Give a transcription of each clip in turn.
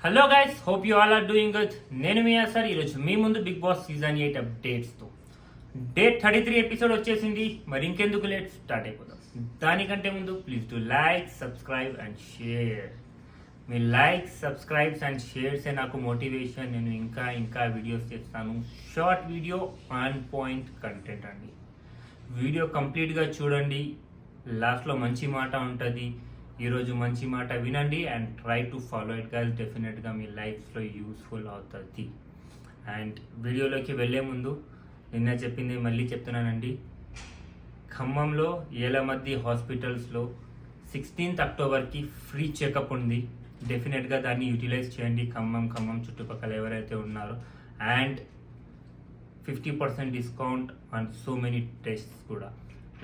Hello guys, hope you all are doing good. నేను మీ sir ఈరోజు మీ ముందు బిగ్ బాస్ సీజన్ 8 అప్డేట్స్తో డేట్ 33 ఎపిసోడ్ వచ్చేసింది. మరి ఇంకెందుకు లేట్, స్టార్ట్ అయిపోదాం. దానికంటే ముందు please to like, subscribe and share. మీ లైక్స్, సబ్స్క్రైబ్స్ అండ్ షేర్సే నాకు మోటివేషన్. నేను ఇంకా వీడియోస్ చేస్తాను. Short video, on point content అండి. వీడియో కంప్లీట్గా చూడండి. లాస్ట్లో మంచి మాట ఉంటుంది. ఈరోజు మంచి మాట వినండి and try to follow it guys. డెఫినెట్గా మీ లైఫ్లో యూస్ఫుల్ అవుతుంది. అండ్ వీడియోలోకి వెళ్ళే ముందు నిన్న చెప్పింది మళ్ళీ చెప్తున్నానండి. ఖమ్మంలో ఏలమద్ది హాస్పిటల్స్లో 16th అక్టోబర్కి ఫ్రీ చెకప్ ఉంది. డెఫినెట్గా దాన్ని యూటిలైజ్ చేయండి. ఖమ్మం చుట్టుపక్కల ఎవరైతే ఉన్నారో. And 50% discount on so many tests కూడా,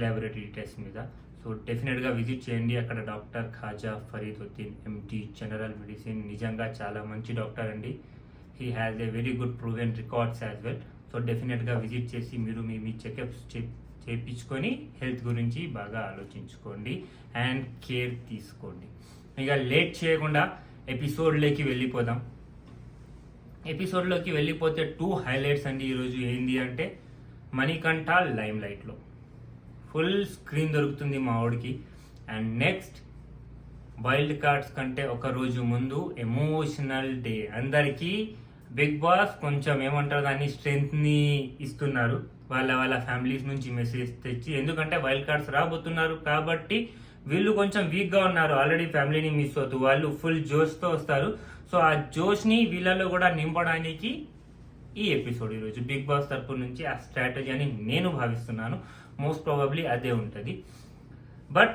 ల్యాబొరేటరీ టెస్ట్ మీద. సో డెఫినెట్గా విజిట్ చేయండి. అక్కడ డాక్టర్ ఖాజా ఫరీదుద్దీన్ ఎండి, జనరల్ మెడిసిన్. నిజంగా చాలా మంచి డాక్టర్ అండి. He has a very good proven records as well. So డెఫినెట్గా విజిట్ చేసి మీరు మీ చెకప్స్ చేయించుకొని హెల్త్ గురించి బాగా ఆలోచించుకోండి అండ్ కేర్ తీసుకోండి. ఇక లేట్ చేయకుండా ఎపిసోడ్లోకి వెళ్ళిపోదాం. ఎపిసోడ్లోకి వెళ్ళిపోతే 2 హైలైట్స్ అండి ఈరోజు. ఏంది అంటే, మణికంఠ లైమ్ లైట్లో ఫుల్ స్క్రీన్ దొరుకుతుంది మా వాడికి. అండ్ నెక్స్ట్, వైల్డ్ కార్డ్స్ కంటే ఒక రోజు ముందు ఎమోషనల్ డే. అందరికీ బిగ్ బాస్ కొంచెం ఏమంటారు దాన్ని, స్ట్రెంగ్త్ని ఇస్తున్నారు. వాళ్ళ ఫ్యామిలీస్ నుంచి మెసేజ్ తెచ్చి, ఎందుకంటే వైల్డ్ కార్డ్స్ రాబోతున్నారు కాబట్టి వీళ్ళు కొంచెం వీక్గా ఉన్నారు. ఆల్రెడీ ఫ్యామిలీని మిస్ అవుతూ వాళ్ళు ఫుల్ జోష్తో వస్తారు. సో ఆ జోష్ని వీళ్ళలో కూడా నింపడానికి ఈ ఎపిసోడ్ ఈరోజు బిగ్ బాస్ తరపు నుంచి ఆ స్ట్రాటజీ అని నేను భావిస్తున్నాను. మోస్ట్ ప్రాబబ్లీ అదే ఉంటుంది. బట్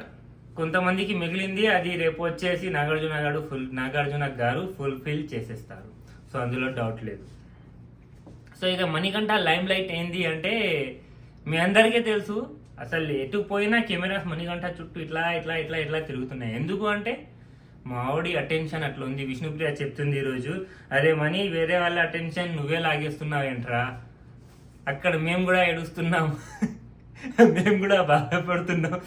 కొంతమందికి మిగిలింది, అది రేపు వచ్చేసి నాగార్జున గారు ఫుల్ఫిల్ చేసేస్తారు. సో అందులో డౌట్ లేదు. సో ఇక మణికంఠ లైమ్ లైట్ ఏంది అంటే, మీ అందరికీ తెలుసు, అసలు ఎటు పోయినా కెమెరాస్ మణికంఠ చుట్టూ ఇట్లా తిరుగుతున్నాయి. ఎందుకు అంటే, మా ఆవిడ అటెన్షన్ అట్లా ఉంది. విష్ణుప్రియ చెప్తుంది ఈరోజు, అరే మనీ, వేరే వాళ్ళ అటెన్షన్ నువ్వే లాగేస్తున్నావేంట్రా, అక్కడ మేము కూడా ఏడుస్తున్నాం, మేము కూడా బాధపడుతున్నాం.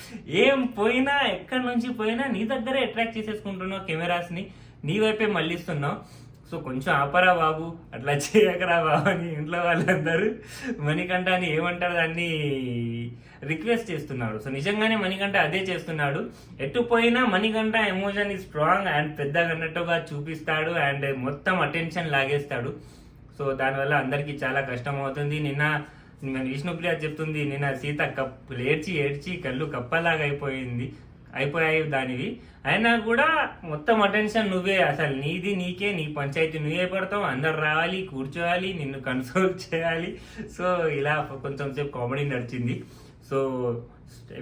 ఏం పోయినా, ఎక్కడి నుంచి పోయినా నీ దగ్గరే అట్రాక్ట్ చేసేసుకుంటున్నావు, కెమెరాస్ని నీ వైపే మళ్ళిస్తున్నావు. సో కొంచెం ఆపరా బాబు, అట్లా చేయకరా బాబు అని ఇంట్లో వాళ్ళందరూ మణికంఠని ఏమంటారు దాన్ని రిక్వెస్ట్ చేస్తున్నాడు. సో నిజంగానే మణికంఠ అదే చేస్తున్నాడు. ఎటు పోయినా మణికంఠ ఎమోషన్ ఈ స్ట్రాంగ్ అండ్ పెద్దగా అన్నట్టుగా చూపిస్తాడు అండ్ మొత్తం అటెన్షన్ లాగేస్తాడు. సో దానివల్ల అందరికీ చాలా కష్టం అవుతుంది. నిన్న విష్ణుప్రియ చెప్తుంది, నిన్న సీత ఏడ్చి కళ్ళు కప్పలాగా అయిపోయాయి దానివి. అయినా కూడా మొత్తం అటెన్షన్ నువ్వే, అసలు నీకే, నీ పంచాయతీ నువ్వే పడతావు, అందరు రావాలి, కూర్చోవాలి, నిన్ను కన్సోల్ చేయాలి. సో ఇలా కొంచెం సేపు కామెడీ నడిచింది. సో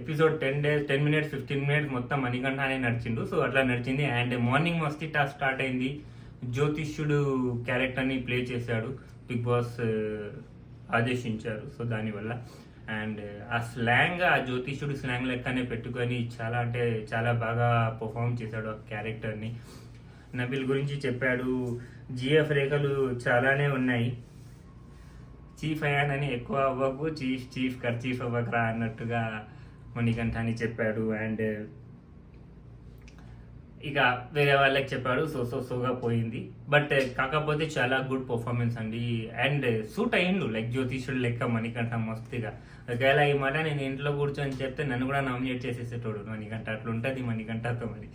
ఎపిసోడ్ 10 minutes 15 minutes మొత్తం మణికంఠనే నడిచిండు. సో అట్లా నడిచింది. And morning Masti task start అయింది. జ్యోతిష్యుడు క్యారెక్టర్ని ప్లే చేశాడు. బిగ్ బాస్ ఆదేశించారు. సో దానివల్ల అండ్ ఆ జ్యోతిష్యుడు స్లాంగ్ లెక్కనే పెట్టుకొని చాలా బాగా పర్ఫామ్ చేశాడు ఆ క్యారెక్టర్ని. నబిల్ గురించి చెప్పాడు. జిఎఫ్ రేఖలు చాలానే ఉన్నాయి. చీఫ్ అయ్యానని ఎక్కువ అవ్వకు, చీఫ్ కర్చీఫ్ అవ్వకరా అన్నట్టుగా మణికంఠ అని చెప్పాడు. అండ్ ఇక వేరే వాళ్ళకి చెప్పాడు. సోగా పోయింది. బట్ కాకపోతే చాలా గుడ్ పర్ఫార్మెన్స్ అండి. అండ్ సూట్ అయ్యిండు లైక్ జ్యోతిష్యుడు లెక్క మణికంఠ మస్తుగా. ఒకవేళ ఈ మాట నేను ఇంట్లో కూర్చొని చెప్తే నన్ను కూడా నామినేట్ చేసేసేటోడు మణికంఠ. అట్లా ఉంటుంది మణికంఠతో మరి.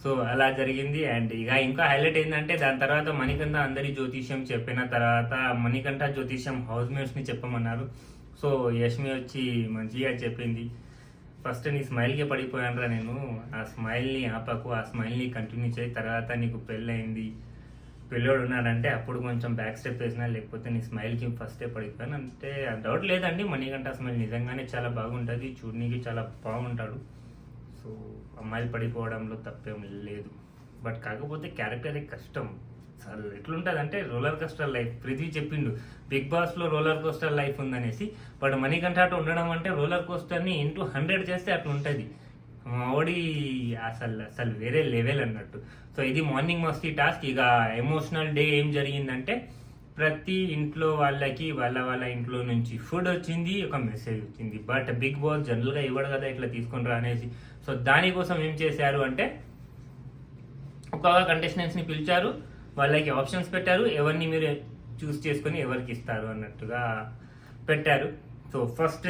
సో అలా జరిగింది. అండ్ ఇక ఇంకా హైలైట్ ఏంటంటే, దాని తర్వాత మణికంఠ అందరి జ్యోతిష్యం చెప్పిన తర్వాత మణికంఠ జ్యోతిష్యం హౌస్ మేట్స్ని చెప్పమన్నారు. సో యష్మి వచ్చి మంచిగా చెప్పింది, ఫస్ట్ నీ స్మైల్కే పడిపోయానరా నేను, ఆ స్మైల్ని ఆపకు, ఆ స్మైల్ని కంటిన్యూ చేయి, తర్వాత నీకు పెళ్ళయింది, పెళ్ళోడు ఉన్నాడంటే అప్పుడు కొంచెం బ్యాక్ స్టెప్ వేసినా, లేకపోతే నీ స్మైల్కి ఫస్టే పడిపోయాను అంటే డౌట్ లేదండి. మణికంఠ స్మైల్ నిజంగానే చాలా బాగుంటుంది, చూడనీకి చాలా బాగుంటాడు. సో అమ్మాయిలు పడిపోవడంలో తప్పేం లేదు. బట్ కాకపోతే క్యారెక్టరే కష్టం. అసలు ఎట్లుంటుంది అంటే, రోలర్ కోస్టర్ లైఫ్. పృథ్వీ చెప్పిండు బిగ్ బాస్లో రోలర్ కోస్టర్ లైఫ్ ఉందనేసి. బట్ మణికంఠ అటు ఉండడం అంటే రోలర్ కోస్టర్ని into 100 చేస్తే అట్లా ఉంటుంది. మావడి అసలు వేరే లెవెల్ అన్నట్టు. సో ఇది మార్నింగ్ మస్తీ టాస్క్. ఇక ఎమోషనల్ డే ఏం జరిగిందంటే, ప్రతి ఇంట్లో వాళ్ళకి వాళ్ళ ఇంట్లో నుంచి ఫుడ్ వచ్చింది, ఒక మెసేజ్ వచ్చింది. బట్ బిగ్ బాస్ జనరల్గా ఇవ్వడు కదా ఇట్లా తీసుకొని రా అనేసి. సో దానికోసం ఏం చేశారు అంటే, ఒక కంటెస్టెంట్స్ని పిలిచారు. వాళ్ళకి ఆప్షన్స్ పెట్టారు, ఎవరిని మీరు చూస్ చేసుకొని ఎవరికి ఇస్తారు అన్నట్టుగా పెట్టారు. సో ఫస్ట్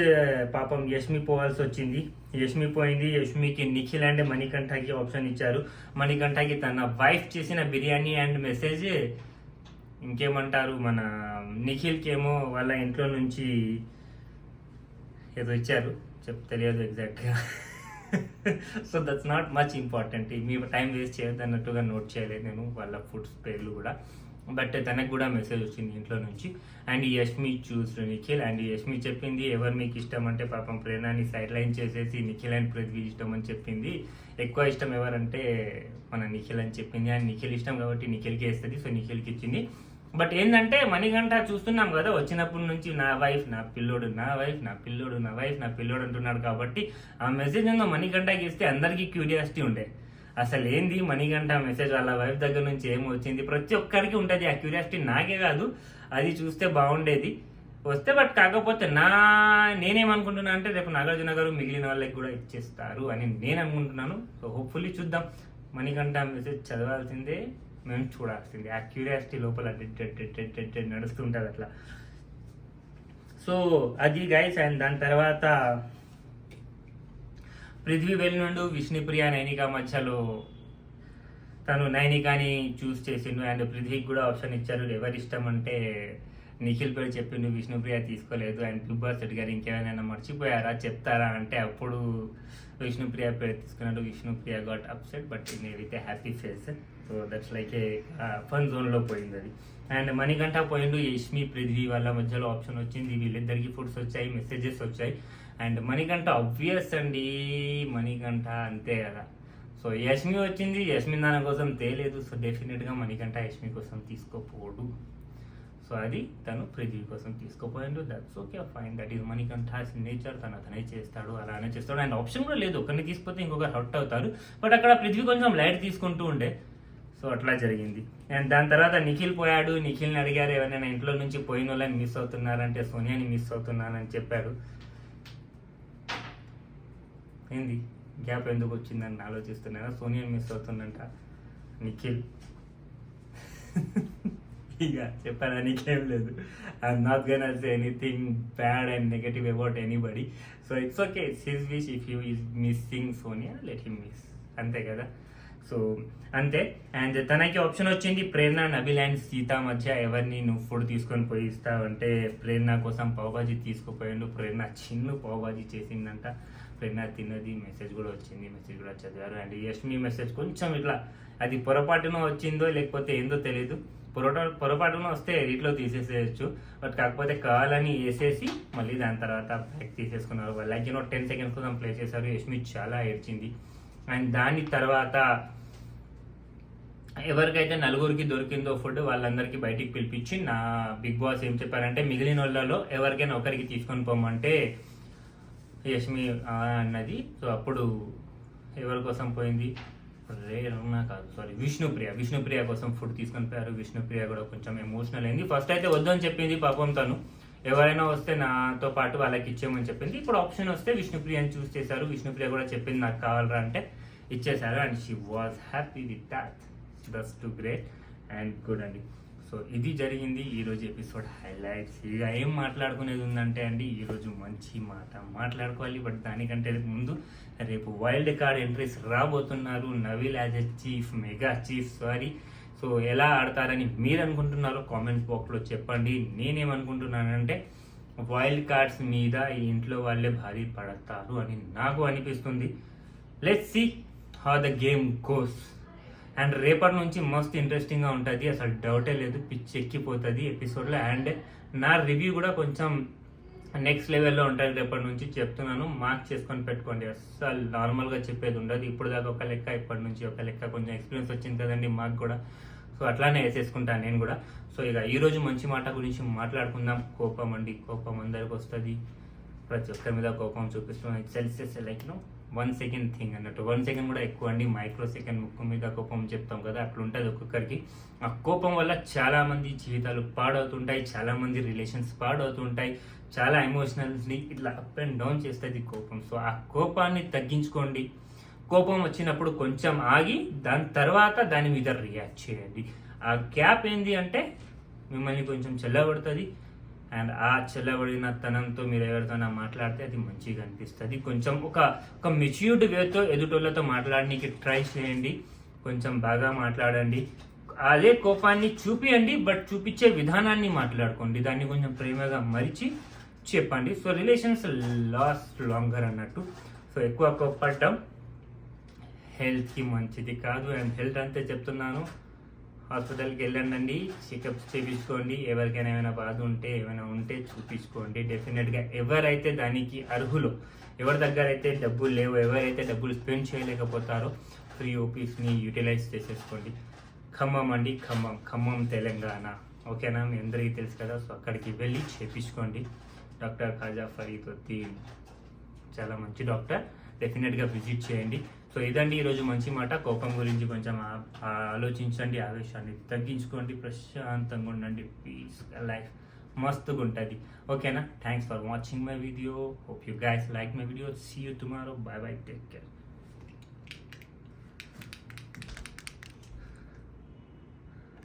పాపం యష్మి పోవాల్సి వచ్చింది. యష్మి పోయింది. యష్మికి నిఖిల్ అండ్ మణికంఠకి ఆప్షన్ ఇచ్చారు. మణికంఠకి తన వైఫ్ చేసిన బిర్యానీ అండ్ మెసేజ్, ఇంకేమంటారు మన నిఖిల్కి ఏమో వాళ్ళ ఇంట్లో నుంచి ఏదో ఇచ్చారు, తెలియదు ఎగ్జాక్ట్గా. So that's not much important. Me time waste చేయొద్దు అన్నట్టుగా నోట్ చేయలేదు నేను వాళ్ళ ఫుడ్స్ పేర్లు కూడా. బట్ తనకు కూడా మెసేజ్ వచ్చింది ఇంట్లో నుంచి. And Yashmi choose Nikhil. And Yashmi చెప్పింది ఎవరు మీకు ఇష్టం అంటే పాపం ప్రేరణని సైడ్ లైన్ చేసేసి నిఖిల్ అండ్ పృథ్వీ ఇష్టం అని చెప్పింది. ఎక్కువ ఇష్టం ఎవరంటే మన నిఖిల్ అని చెప్పింది. అండ్ నిఖిల్ ఇష్టం కాబట్టి నిఖిల్కి వేస్తుంది. సో నిఖిల్కి ఇచ్చింది. బట్ ఏంటంటే మణికంఠ చూస్తున్నాం కదా వచ్చినప్పటి నుంచి నా వైఫ్ నా పిల్లోడు, నా వైఫ్ నా పిల్లోడు, నా వైఫ్ నా పిల్లోడు అంటున్నాడు. కాబట్టి ఆ మెసేజ్ ఏదో మణికంఠకి ఇస్తే అందరికీ క్యూరియాసిటీ ఉండే, అసలు ఏంది మణికంఠ మెసేజ్ వాళ్ళ వైఫ్ దగ్గర నుంచి ఏమో వచ్చింది. ప్రతి ఒక్కరికి ఉంటుంది ఆ క్యూరియాసిటీ, నాకే కాదు. అది చూస్తే బాగుండేది వస్తే. బట్ కాకపోతే నేనేమనుకుంటున్నా అంటే రేపు నాగార్జున గారు మిగిలిన వాళ్ళకి కూడా ఇచ్చేస్తారు అని నేను అనుకుంటున్నాను. సో హోప్ఫుల్లీ చూద్దాం. మణికంఠ మెసేజ్ చదవాల్సిందే, మేము చూడాల్సిందే. ఆ క్యూరియాసిటీ లోపల నడుస్తుంటుంది అట్లా. సో అది గైస్. అండ్ దాని తర్వాత పృథ్వీ వెళ్ళినుండు విష్ణుప్రియ నైనిక మధ్యలో తను నైనికాని చూస్ చేసిండు. అండ్ పృథ్వీకి కూడా ఆప్షన్ ఇచ్చారు. ఎవరి ఇష్టం అంటే నిఖిల్ పేరు చెప్పిండు, విష్ణుప్రియ తీసుకోలేదు. అండ్ బిగ్ బాస్ గారు ఇంకేమైనా మర్చిపోయారా చెప్తారా అంటే అప్పుడు విష్ణుప్రియ పేరు తీసుకున్నాడు. Vishnupriya got upset but with a happy face. So that's like A fun జోన్లో పోయింది అది. అండ్ మణికంఠ పోయిండు. యష్మి పృథ్వీ వాళ్ళ మధ్యలో ఆప్షన్ వచ్చింది. వీళ్ళిద్దరికి ఫుడ్స్ వచ్చాయి, మెసేజెస్ వచ్చాయి. అండ్ మణికంఠ ఆబ్వియస్ అండి, మణికంఠ అంతే కదా. సో యష్మి వచ్చింది, యష్మి దాని కోసం తేలేదు. సో డెఫినెట్గా మణికంఠ యష్మి కోసం తీసుకోపోడు. సో అది తను పృథ్వీ కోసం తీసుకోపోయాడు. That's okay, fine. That is Manikanta's nature. తనే చేస్తాడు, అలానే చేస్తాడు. అండ్ ఆప్షన్ కూడా లేదు, ఒకరిని తీసుకుపోతే ఇంకొకరు హర్ట్ అవుతారు. బట్ అక్కడ పృథ్వీ కొంచెం లైట్ తీసుకుంటూ ఉండే. సో అట్లా జరిగింది. అండ్ దాని తర్వాత నిఖిల్ పోయాడు. నిఖిల్ని అడిగారు ఎవరైనా ఇంట్లో నుంచి పోయిన వాళ్ళని మిస్ అవుతున్నారంటే సోనియాని మిస్ అవుతున్నానని చెప్పాడు. ఏంది గ్యాప్ ఎందుకు వచ్చిందని ఆలోచిస్తున్నారా? సోనియాని మిస్ అవుతుందంట నిఖిల్. ఇక చెప్పాను, నీకేం లేదు. I'm not gonna say anything bad and negative about anybody. So it's okay, it's his wish. If you is missing Sonia, let him miss, అంతే కదా. సో అంతే. అండ్ తనకి ఆప్షన్ వచ్చింది ప్రేరణ, నబిల్ అండ్ సీత మధ్య ఎవరిని నువ్వు ఫుడ్ తీసుకొని పోయి ఇస్తావంటే ప్రేరణ కోసం పావుబాజీ తీసుకుపోయాడు. ప్రేరణ చిన్న పావుబాజీ చేసిందంట. ప్రేరణ తిన్నది. మెసేజ్ కూడా వచ్చింది, మెసేజ్ కూడా చదివారు. అండ్ యష్మి మెసేజ్ కొంచెం ఇట్లా, అది పొరపాటున వచ్చిందో లేకపోతే ఏందో తెలియదు. పొరపాటున వస్తే ఎడిట్లో తీసేసేయచ్చు. బట్ కాకపోతే కావాలని వేసేసి మళ్ళీ దాని తర్వాత బ్యాక్ తీసేసుకున్నారు. లైక్ 10 seconds కోసం ప్లే చేశారు. యష్మి చాలా ఏడ్చింది. అండ్ దాని తర్వాత ఎవరికైతే నలుగురికి దొరికిందో ఫుడ్ వాళ్ళందరికీ బయటికి పిలిపించి నా బిగ్ బాస్ ఏం చెప్పారంటే మిగిలిన వాళ్ళలో ఎవరికైనా ఒకరికి తీసుకొని పోమంటే యష్మి అన్నది. సో అప్పుడు ఎవరి కోసం పోయింది? విష్ణుప్రియ కోసం ఫుడ్ తీసుకొని పోయారు. విష్ణుప్రియ కూడా కొంచెం ఎమోషనల్ అయింది. ఫస్ట్ అయితే వద్దని చెప్పింది పాపం తను, ఎవరైనా వస్తే నాతో పాటు వాళ్ళకి ఇచ్చేయమని చెప్పింది. ఇప్పుడు ఆప్షన్ వస్తే విష్ణుప్రియని చూస్ చేశారు. విష్ణుప్రియ కూడా చెప్పింది నాకు కావాలరా అంటే ఇచ్చేశారు. And she was happy with that. That's to great and good అండి. సో ఇది జరిగింది ఈరోజు ఎపిసోడ్ హైలైట్స్. ఇక ఏం మాట్లాడుకునేది ఉందంటే అండి, ఈరోజు మంచి మాట మాట్లాడుకోవాలి. బట్ దానికంటే ముందు రేపు వైల్డ్ కార్డ్ ఎంట్రీస్ రాబోతున్నారు. Naveel as a chief, mega chief so ఎలా ఆడతారని మీరు అనుకుంటున్నారో కామెంట్స్ బాక్స్లో చెప్పండి. నేనేమనుకుంటున్నానంటే వైల్డ్ కార్డ్స్ మీద ఈ ఇంట్లో వాళ్ళే భారీ పడతారు అని నాకు అనిపిస్తుంది. Let's see how the game goes. And రేపటి నుంచి మస్తు ఇంట్రెస్టింగ్గా ఉంటుంది, అసలు డౌటే లేదు. పిచ్చి ఎక్కిపోతుంది ఎపిసోడ్లో. అండ్ నా రివ్యూ కూడా కొంచెం నెక్స్ట్ లెవెల్లో ఉంటుంది రేపటి నుంచి చెప్తున్నాను. మార్క్ చేసుకొని పెట్టుకోండి. అసలు నార్మల్గా చెప్పేది ఉండదు. ఇప్పుడు దాకా ఒక లెక్క, ఇప్పటి నుంచి ఒక లెక్క. కొంచెం ఎక్స్పీరియన్స్ వచ్చింది కదండి మాకు కూడా. సో అట్లానే వేసేసుకుంటాను నేను కూడా. సో ఇక ఈరోజు మంచి మాట గురించి మాట్లాడుకుందాం. కోపం అండి, కోపం అందరికి వస్తుంది. ప్రతి ఒక్కరి మీద కోపం చూపిస్తున్నాం. సెల్సియస్ లైక్ 1 second థింగ్ అన్నట్టు. 1 second కూడా ఎక్కువ అండి. మైక్రో సెకండ్ ముక్కు మీద కోపం చెప్తాం కదా, అట్లుంటుంది ఒక్కొక్కరికి. ఆ కోపం వల్ల చాలా మంది జీవితాలు పాడవుతుంటాయి, చాలా మంది రిలేషన్స్ పాడవుతుంటాయి, చాలా ఎమోషనల్స్ని ఇట్లా అప్ అండ్ డౌన్ చేస్తుంది కోపం. సో ఆ కోపాన్ని తగ్గించుకోండి. కోపం వచ్చినప్పుడు కొంచెం ఆగి దాని తర్వాత దాని మీద రియాక్ట్ చేయండి. ఆ గ్యాప్ ఏంది అంటే మిమ్మల్ని కొంచెం చల్లబడుతుంది. అండ్ ఆ చల్లబడిన తనంతో మీరు ఎవరితోనా మాట్లాడితే అది మంచిగా అనిపిస్తుంది. కొంచెం ఒక మెచ్యూర్డ్ వేతో ఎదుటోళ్ళతో మాట్లాడడానికి ట్రై చేయండి. కొంచెం బాగా మాట్లాడండి. అదే కోపాన్ని చూపియండి, బట్ చూపించే విధానాన్ని మాట్లాడుకోండి. దాన్ని కొంచెం ప్రేమగా మరిచి చెప్పండి. సో రిలేషన్స్ లాస్ట్ లాంగర్ అన్నట్టు. సో ఎక్కువ కోప్పడటం హెల్త్కి మంచిది కాదు. అండ్ హెల్త్ అంతే చెప్తున్నాను, హాస్పిటల్కి వెళ్ళండి, చెకప్స్ చేయించుకోండి. ఎవరికైనా ఏమైనా బాధ ఉంటే ఏమైనా ఉంటే చూపించుకోండి. డెఫినెట్గా ఎవరైతే దానికి అర్హులో, ఎవరి దగ్గర అయితే డబ్బులు లేవో, ఎవరైతే డబ్బులు స్పెండ్ చేయలేకపోతారో ఫ్రీ ఓపీస్ని యూటిలైజ్ చేసేసుకోండి. ఖమ్మం అండి, ఖమ్మం తెలంగాణ. ఓకేనా, మీ అందరికీ తెలుసు కదా. సో అక్కడికి వెళ్ళి చేయించుకోండి. డాక్టర్ ఖాజా ఫరీదుద్దీన్ చాలా మంచి డాక్టర్, డెఫినెట్గా విజిట్ చేయండి. సో ఇదండి ఈరోజు మంచి మాట. కోపం గురించి కొంచెం ఆలోచించండి, ఆవేశాన్ని తగ్గించుకోండి, ప్రశాంతంగా ఉండండి. పీస్ లైఫ్ మస్తుగా ఉంటుంది. ఓకేనా, thanks for watching my video. Hope you guys like my video. See you tomorrow. Bye bye, take care.